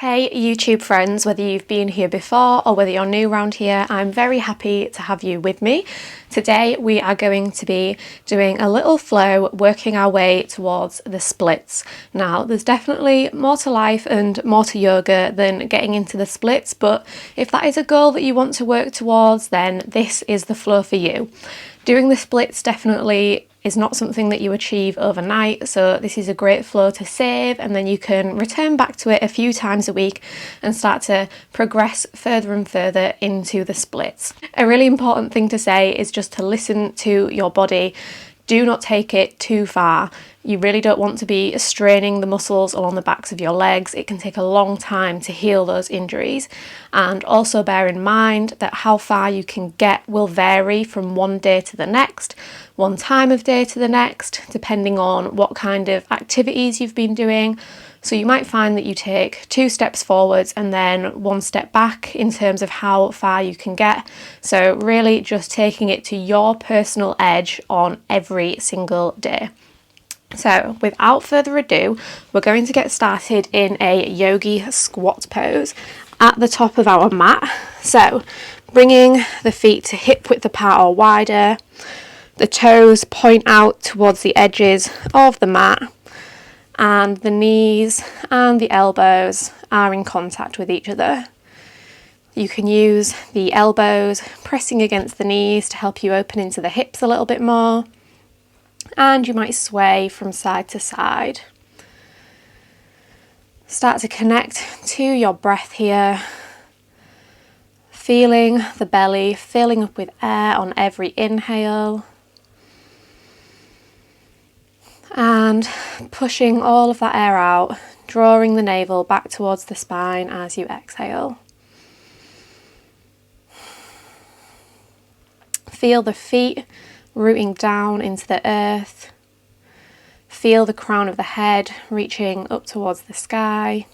Hey YouTube friends, whether you've been here before or whether you're new around here, I'm very happy to have you with me. Today we are going to be doing a little flow, working our way towards the splits. Now there's definitely more to life and more to yoga than getting into the splits, but if that is a goal that you want to work towards, then this is the flow for you. Doing the splits definitely is not something that you achieve overnight, so this is a great flow to save, and then you can return back to it a few times a week and start to progress further and further into the splits. A really important thing to say is just to listen to your body. Do not take it too far. You really don't want to be straining the muscles along the backs of your legs. It can take a long time to heal those injuries. And also bear in mind that how far you can get will vary from one day to the next, one time of day to the next, depending on what kind of activities you've been doing. So you might find that you take 2 steps forwards and then 1 step back in terms of how far you can get. So really just taking it to your personal edge on every single day. So without further ado, we're going to get started in a yogi squat pose at the top of our mat. So bringing the feet to hip width apart or wider, the toes point out towards the edges of the mat, and the knees and the elbows are in contact with each other. You can use the elbows pressing against the knees to help you open into the hips a little bit more, and you might sway from side to side. Start to connect to your breath here, feeling the belly filling up with air on every inhale, and pushing all of that air out, drawing the navel back towards the spine as you exhale. Feel the feet rooting down into the earth. Feel the crown of the head reaching up towards the sky.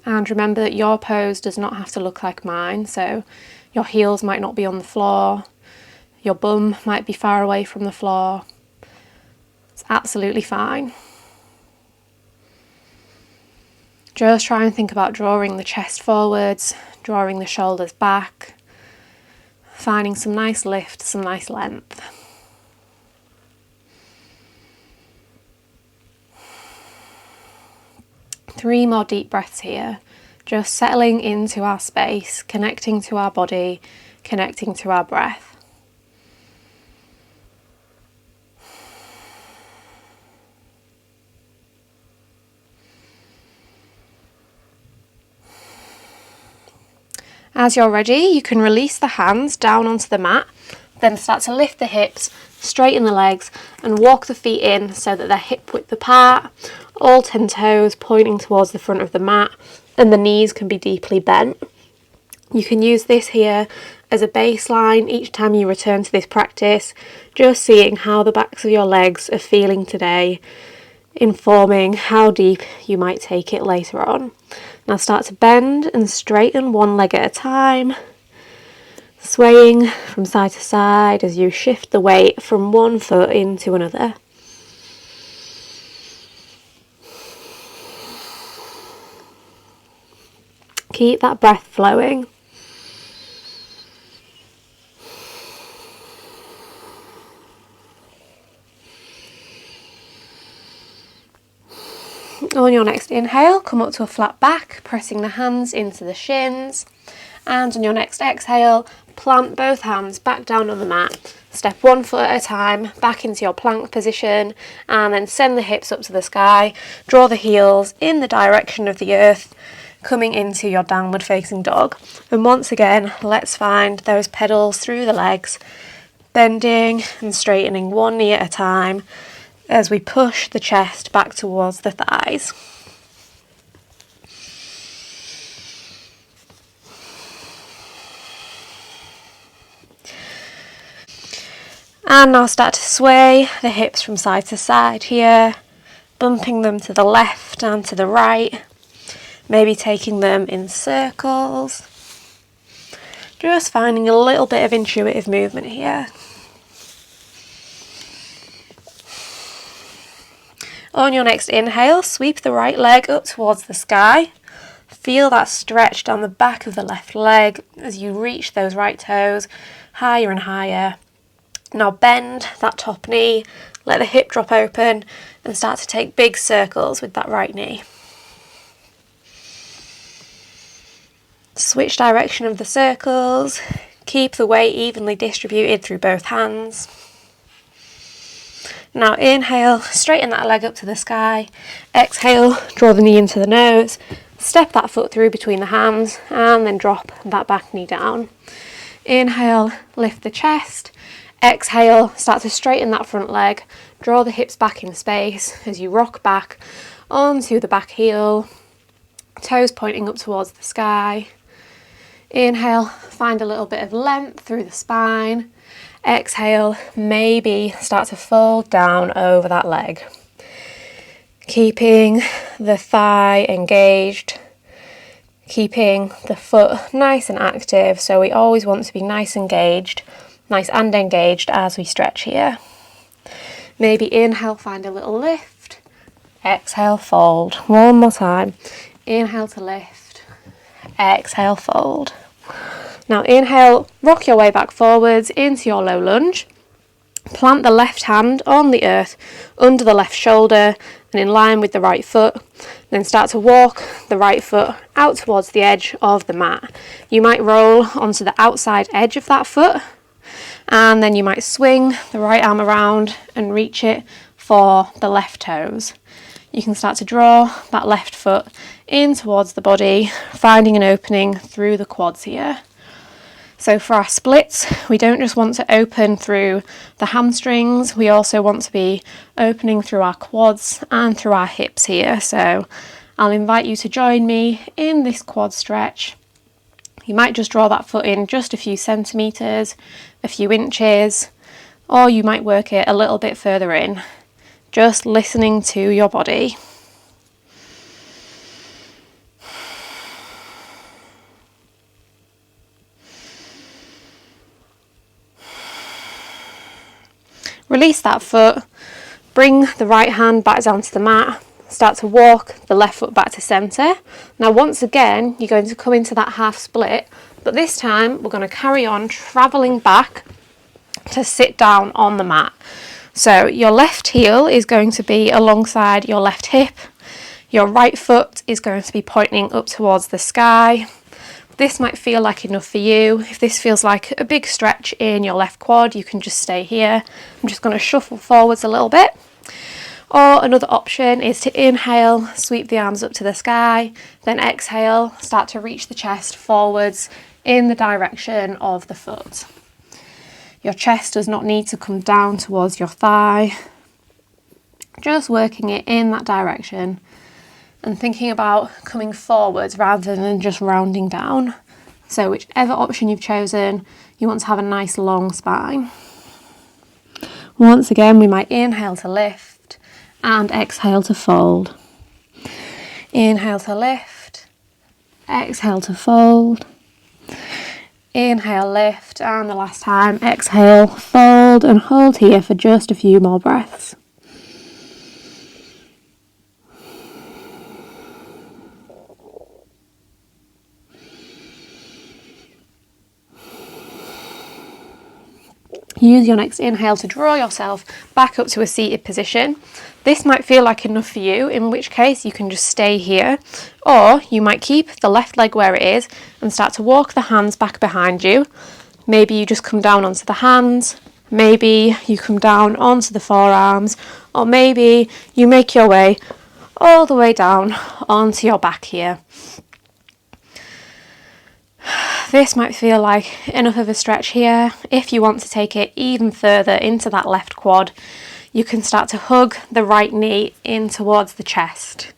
And remember that your pose does not have to look like mine, so your heels might not be on the floor. Your bum might be far away from the floor. It's absolutely fine. Just try and think about drawing the chest forwards, drawing the shoulders back, finding some nice lift, some nice length. Three more deep breaths here, just settling into our space, connecting to our body, connecting to our breath. As you're ready, you can release the hands down onto the mat, then start to lift the hips, straighten the legs, and walk the feet in so that they're hip width apart, all 10 toes pointing towards the front of the mat, and the knees can be deeply bent. You can use this here as a baseline each time you return to this practice, just seeing how the backs of your legs are feeling today, informing how deep you might take it later on. Now start to bend and straighten one leg at a time, swaying from side to side as you shift the weight from one foot into another. Keep that breath flowing. On your next inhale, come up to a flat back, pressing the hands into the shins. And on your next exhale, plant both hands back down on the mat. Step 1 foot at a time, back into your plank position, and then send the hips up to the sky. Draw the heels in the direction of the earth, coming into your downward facing dog. And once again, let's find those pedals through the legs, bending and straightening one knee at a time, as we push the chest back towards the thighs. And now start to sway the hips from side to side here, bumping them to the left and to the right, maybe taking them in circles. Just finding a little bit of intuitive movement here. On your next inhale, sweep the right leg up towards the sky. Feel that stretch down the back of the left leg as you reach those right toes higher and higher. Now bend that top knee, let the hip drop open and start to take big circles with that right knee. Switch direction of the circles, keep the weight evenly distributed through both hands. Now inhale, straighten that leg up to the sky. Exhale, draw the knee into the nose. Step that foot through between the hands and then drop that back knee down. Inhale, lift the chest. Exhale, start to straighten that front leg. Draw the hips back in space as you rock back onto the back heel. Toes pointing up towards the sky. Inhale, find a little bit of length through the spine. Exhale, maybe start to fold down over that leg. Keeping the thigh engaged, keeping the foot nice and active. So we always want to be nice and engaged as we stretch here. Maybe inhale, find a little lift. Exhale, fold. One more time. Inhale to lift. Exhale, fold. Now inhale, rock your way back forwards into your low lunge. Plant the left hand on the earth under the left shoulder and in line with the right foot. Then start to walk the right foot out towards the edge of the mat. You might roll onto the outside edge of that foot, and then you might swing the right arm around and reach it for the left toes. You can start to draw that left foot in towards the body, finding an opening through the quads here. So for our splits, we don't just want to open through the hamstrings, we also want to be opening through our quads and through our hips here. So I'll invite you to join me in this quad stretch. You might just draw that foot in just a few centimetres, a few inches, or you might work it a little bit further in, just listening to your body. Release that foot, bring the right hand back down to the mat, start to walk the left foot back to centre. Now once again, you're going to come into that half split, but this time we're going to carry on travelling back to sit down on the mat. So your left heel is going to be alongside your left hip, your right foot is going to be pointing up towards the sky. This might feel like enough for you. If this feels like a big stretch in your left quad, you can just stay here. I'm just going to shuffle forwards a little bit. Or another option is to inhale, sweep the arms up to the sky, then exhale, start to reach the chest forwards in the direction of the foot. Your chest does not need to come down towards your thigh. Just working it in that direction and thinking about coming forwards rather than just rounding down. So whichever option you've chosen, you want to have a nice long spine. Once again, we might inhale to lift and exhale to fold. Inhale to lift, exhale to fold. Inhale, lift, and the last time, exhale, fold and hold here for just a few more breaths. Use your next inhale to draw yourself back up to a seated position. This might feel like enough for you, in which case you can just stay here, or you might keep the left leg where it is and start to walk the hands back behind you. Maybe you just come down onto the hands, maybe you come down onto the forearms, or maybe you make your way all the way down onto your back here. This might feel like enough of a stretch here. If you want to take it even further into that left quad, you can start to hug the right knee in towards the chest.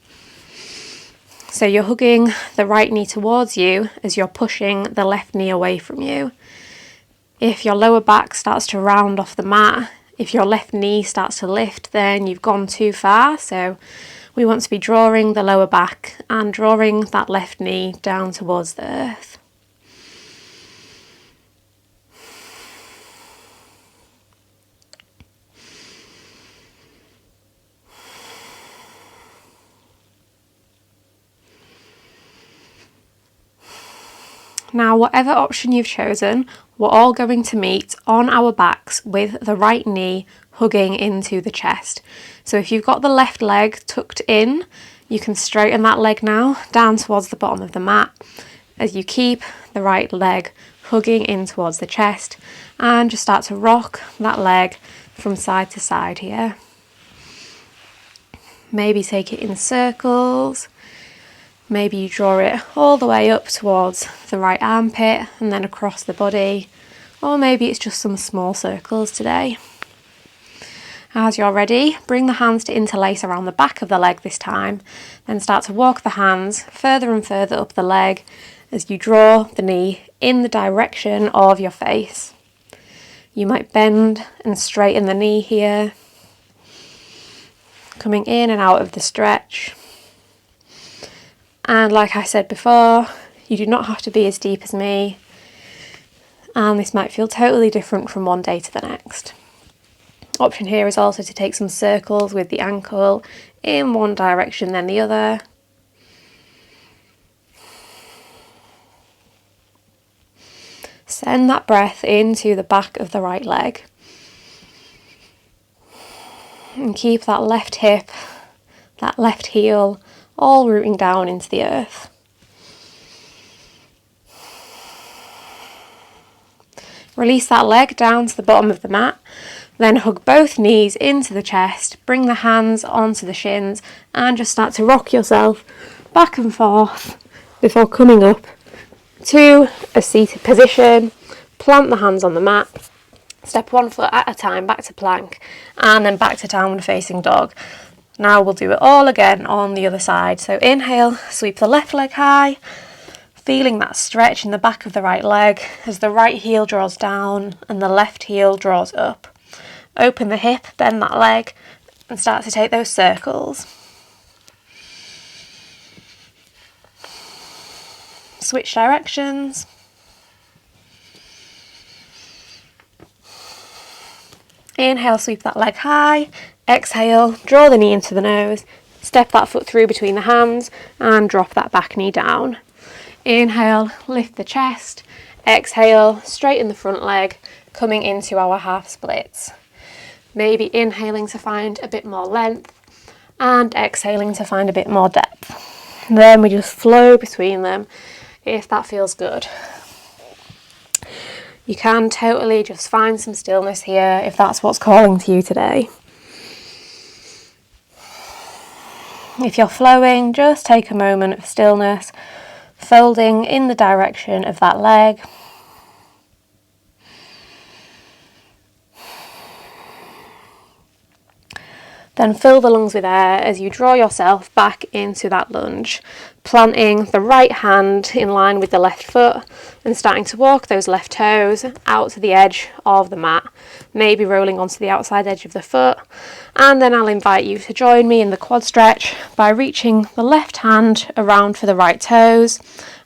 So you're hugging the right knee towards you as you're pushing the left knee away from you. If your lower back starts to round off the mat, if your left knee starts to lift, then you've gone too far. So we want to be drawing the lower back and drawing that left knee down towards the earth. Now, whatever option you've chosen, we're all going to meet on our backs with the right knee hugging into the chest. So if you've got the left leg tucked in, you can straighten that leg now down towards the bottom of the mat as you keep the right leg hugging in towards the chest, and just start to rock that leg from side to side here. Maybe take it in circles. Maybe you draw it all the way up towards the right armpit and then across the body, or maybe it's just some small circles today. As you're ready, bring the hands to interlace around the back of the leg this time, then start to walk the hands further and further up the leg as you draw the knee in the direction of your face. You might bend and straighten the knee here, coming in and out of the stretch. And like I said before, you do not have to be as deep as me, and this might feel totally different from one day to the next. Option here is also to take some circles with the ankle in one direction then the other. Send that breath into the back of the right leg. And keep that left hip, that left heel, all rooting down into the earth. Release that leg down to the bottom of the mat, then hug both knees into the chest, bring the hands onto the shins, and just start to rock yourself back and forth before coming up to a seated position. Plant the hands on the mat, step one foot at a time back to plank, and then back to downward facing dog. Now we'll do it all again on the other side. So inhale, sweep the left leg high, feeling that stretch in the back of the right leg as the right heel draws down and the left heel draws up. Open the hip, bend that leg, and start to take those circles. Switch directions. Inhale, sweep that leg high. Exhale, draw the knee into the nose, step that foot through between the hands and drop that back knee down. Inhale, lift the chest. Exhale, straighten the front leg, coming into our half splits. Maybe inhaling to find a bit more length and exhaling to find a bit more depth. And then we just flow between them if that feels good. You can totally just find some stillness here if that's what's calling to you today. If you're flowing, just take a moment of stillness, folding in the direction of that leg. Then fill the lungs with air as you draw yourself back into that lunge, planting the right hand in line with the left foot and starting to walk those left toes out to the edge of the mat, maybe rolling onto the outside edge of the foot. And then I'll invite you to join me in the quad stretch by reaching the left hand around for the right toes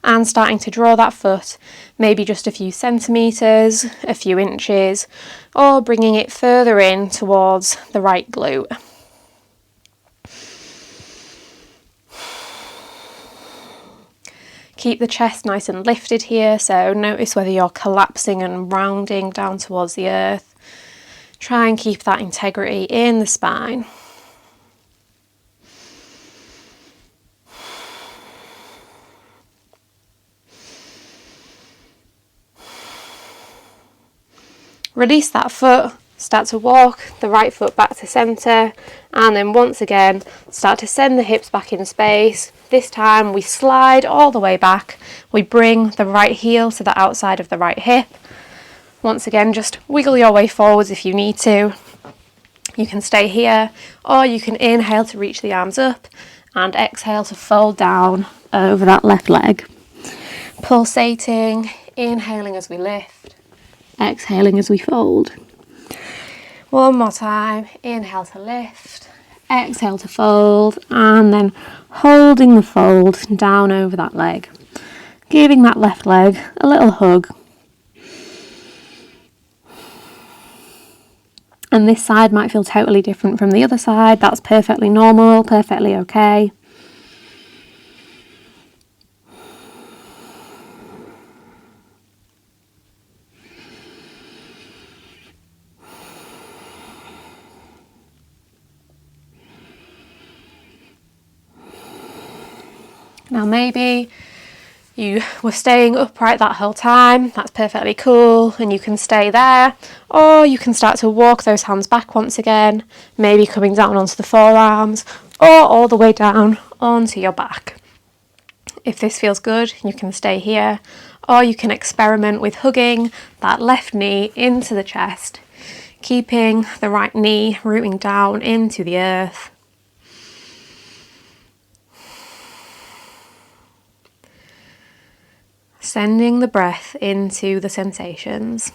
and starting to draw that foot maybe just a few centimetres, a few inches, or bringing it further in towards the right glute. Keep the chest nice and lifted here, so notice whether you're collapsing and rounding down towards the earth. Try and keep that integrity in the spine. Release that foot, start to walk the right foot back to centre, and then once again start to send the hips back in space. This time we slide all the way back, we bring the right heel to the outside of the right hip. Once again, just wiggle your way forwards if you need to. You can stay here, or you can inhale to reach the arms up and exhale to fold down over that left leg. Pulsating, inhaling as we lift, exhaling as we fold. One more time, inhale to lift, exhale to fold, and then holding the fold down over that leg. Giving that left leg a little hug. And this side might feel totally different from the other side. That's perfectly normal, perfectly okay. Now maybe you were staying upright that whole time, that's perfectly cool, and you can stay there, or you can start to walk those hands back once again, maybe coming down onto the forearms, or all the way down onto your back. If this feels good, you can stay here, or you can experiment with hugging that left knee into the chest, keeping the right knee rooting down into the earth. Sending the breath into the sensations.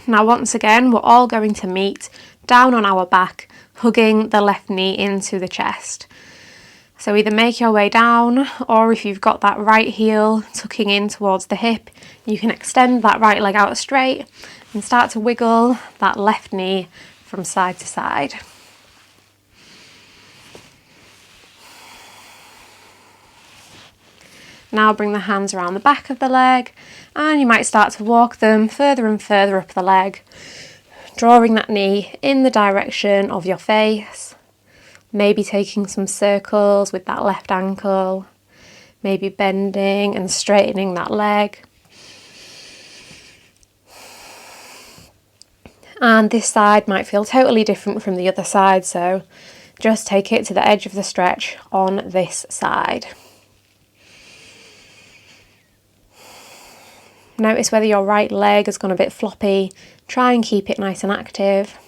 Now once again, we're all going to meet down on our back, hugging the left knee into the chest. So either make your way down, or if you've got that right heel tucking in towards the hip, you can extend that right leg out straight and start to wiggle that left knee from side to side. Now bring the hands around the back of the leg, and you might start to walk them further and further up the leg, drawing that knee in the direction of your face. Maybe taking some circles with that left ankle, maybe bending and straightening that leg. And this side might feel totally different from the other side, so just take it to the edge of the stretch on this side. Notice whether your right leg has gone a bit floppy. Try and keep it nice and active.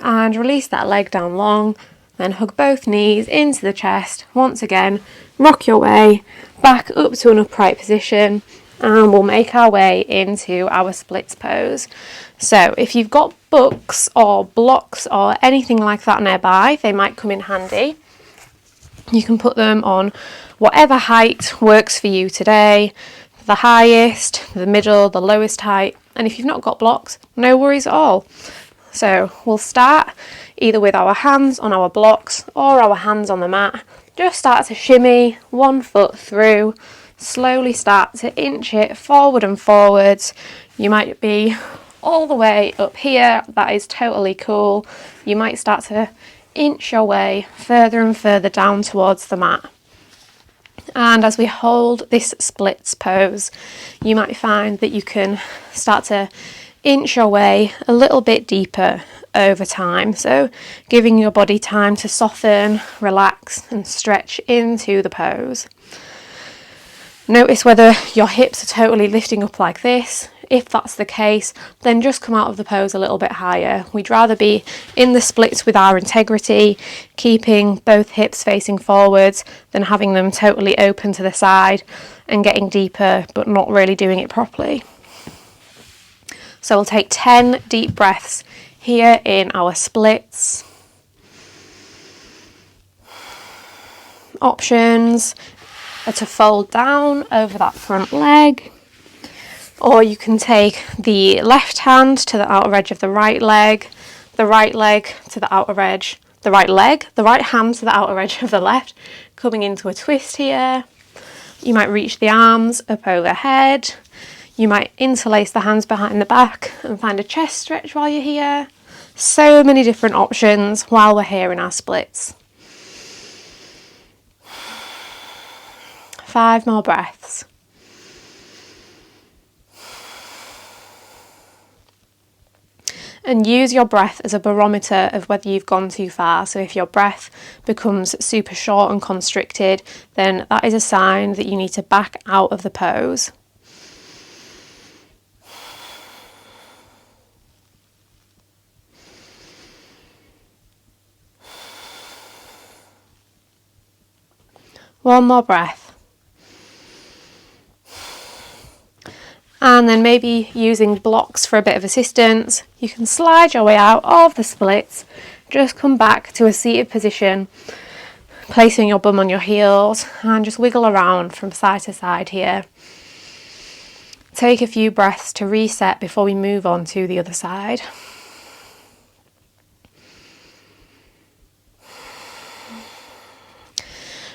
And release that leg down long, then hug both knees into the chest. Once again, rock your way back up to an upright position, and we'll make our way into our splits pose. So if you've got books or blocks or anything like that nearby, they might come in handy. You can put them on whatever height works for you today, the highest, the middle, the lowest height. And if you've not got blocks, no worries at all. So we'll start either with our hands on our blocks or our hands on the mat. Just start to shimmy one foot through, slowly start to inch it forward and forwards. You might be all the way up here, that is totally cool. You might start to inch your way further and further down towards the mat. And as we hold this splits pose, you might find that you can start to inch your way a little bit deeper over time, so giving your body time to soften, relax and stretch into the pose. Notice whether your hips are totally lifting up like this. If that's the case, then just come out of the pose a little bit higher. We'd rather be in the splits with our integrity, keeping both hips facing forwards, than having them totally open to the side and getting deeper but not really doing it properly. So we'll take 10 deep breaths here in our splits. Options are to fold down over that front leg, or you can take the left hand to the outer edge of the right leg to the outer edge, the right hand to the outer edge of the left, coming into a twist here. You might reach the arms up overhead. You might interlace the hands behind the back and find a chest stretch while you're here. So many different options while we're here in our splits. 5 more breaths. And use your breath as a barometer of whether you've gone too far. So if your breath becomes super short and constricted, then that is a sign that you need to back out of the pose. One more breath. And then maybe using blocks for a bit of assistance, you can slide your way out of the splits, just come back to a seated position, placing your bum on your heels and just wiggle around from side to side here. Take a few breaths to reset before we move on to the other side.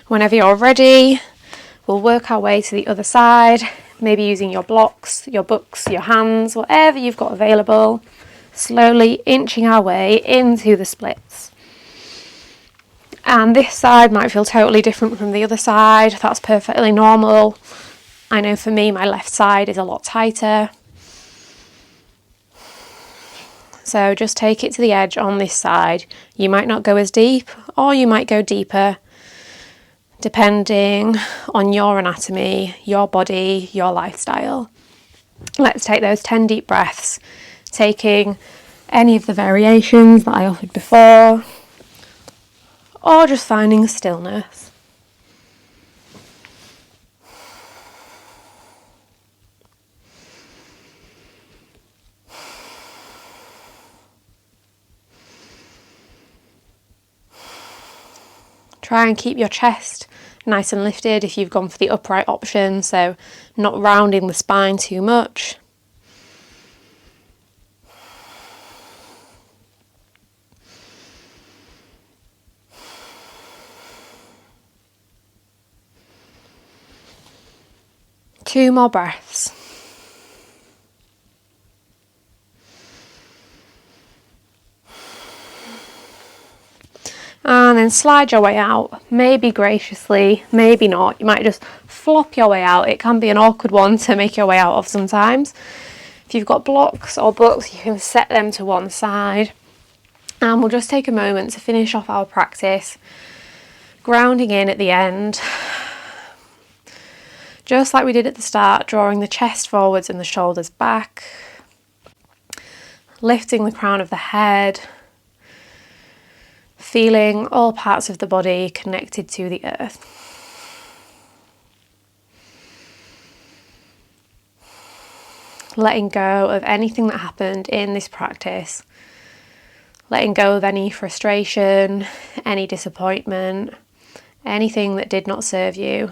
Whenever you're ready, we'll work our way to the other side, maybe using your blocks, your books, your hands, whatever you've got available, slowly inching our way into the splits. And this side might feel totally different from the other side. That's perfectly normal. I know for me, my left side is a lot tighter. So just take it to the edge on this side. You might not go as deep, or you might go deeper, depending on your anatomy, your body, your lifestyle. Let's take those 10 deep breaths, taking any of the variations that I offered before, or just finding stillness. Try and keep your chest nice and lifted if you've gone for the upright option, so not rounding the spine too much. Two more breaths. And then slide your way out, maybe graciously, maybe not. You might just flop your way out. It can be an awkward one to make your way out of sometimes. If you've got blocks or books, you can set them to one side. And we'll just take a moment to finish off our practice, grounding in at the end. Just like we did at the start, drawing the chest forwards and the shoulders back, lifting the crown of the head, feeling all parts of the body connected to the earth. Letting go of anything that happened in this practice, letting go of any frustration, any disappointment, anything that did not serve you.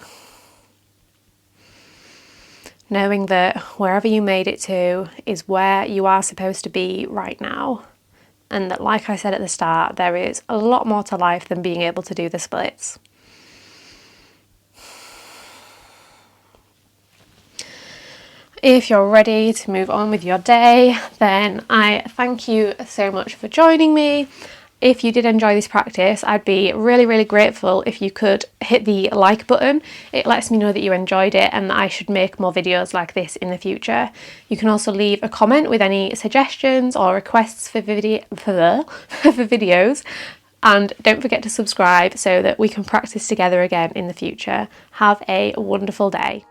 Knowing that wherever you made it to is where you are supposed to be right now. And that, like I said at the start, there is a lot more to life than being able to do the splits. If you're ready to move on with your day, then I thank you so much for joining me. If you did enjoy this practice, I'd be really, really grateful if you could hit the like button. It lets me know that you enjoyed it and that I should make more videos like this in the future. You can also leave a comment with any suggestions or requests for videos. And don't forget to subscribe so that we can practice together again in the future. Have a wonderful day.